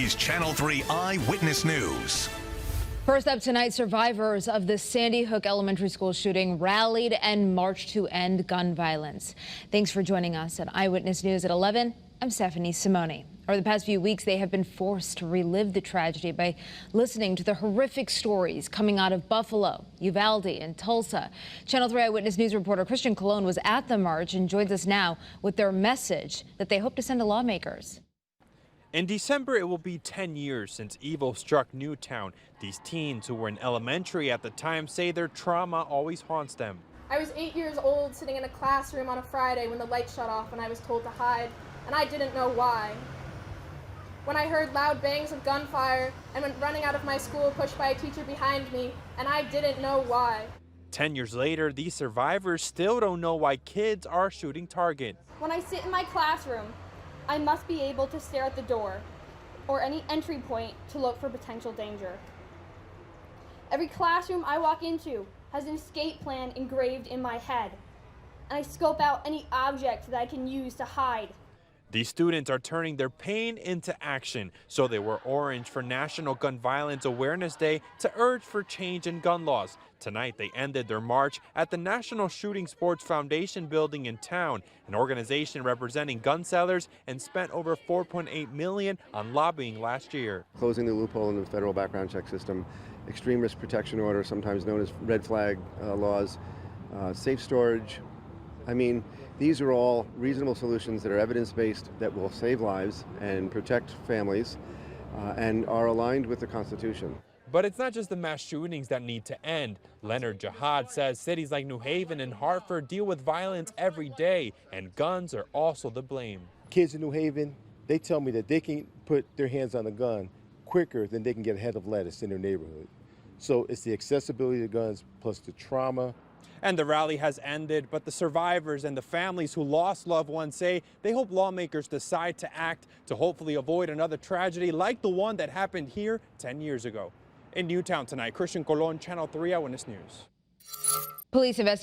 is Channel 3 Eyewitness News. First up tonight, survivors of the Sandy Hook Elementary School shooting rallied and marched to end gun violence. Thanks for joining us at Eyewitness News at 11. I'm Stephanie Simone. Over the past few weeks, they have been forced to relive the tragedy by listening to the horrific stories coming out of Buffalo, Uvalde, and Tulsa. Channel 3 Eyewitness News reporter Christian Colon was at the march and joins us now with their message that they hope to send to lawmakers. In December, it will be 10 years since evil struck Newtown. These teens who were in elementary at the time say their trauma always haunts them. I was 8 years old, sitting in a classroom on a Friday when the lights shut off and I was told to hide, and I didn't know why. When I heard loud bangs of gunfire and went running out of my school pushed by a teacher behind me, and I didn't know why. 10 years later, these survivors still don't know why kids are shooting target. When I sit in my classroom, I must be able to stare at the door or any entry point to look for potential danger. Every classroom I walk into has an escape plan engraved in my head, and I scope out any object that I can use to hide. These students are turning their pain into action, so they wore orange for National Gun Violence Awareness Day to urge for change in gun laws. Tonight, they ended their march at the National Shooting Sports Foundation building in town, an organization representing gun sellers, and spent over $4.8 million on lobbying last year. Closing the loophole in the federal background check system, extreme risk protection order, sometimes known as red flag laws, safe storage. I mean, these are all reasonable solutions that are evidence-based, that will save lives and protect families, and are aligned with the Constitution. But it's not just the mass shootings that need to end. Leonard Jihad says cities like New Haven and Hartford deal with violence every day, and guns are also to blame. Kids in New Haven, they tell me that they can put their hands on a gun quicker than they can get a head of lettuce in their neighborhood. So it's the accessibility of guns plus the trauma. And the rally has ended, but the survivors and the families who lost loved ones say they hope lawmakers decide to act to hopefully avoid another tragedy like the one that happened here 10 years ago. In Newtown tonight, Christian Colon, Channel 3 Eyewitness News. Police investigate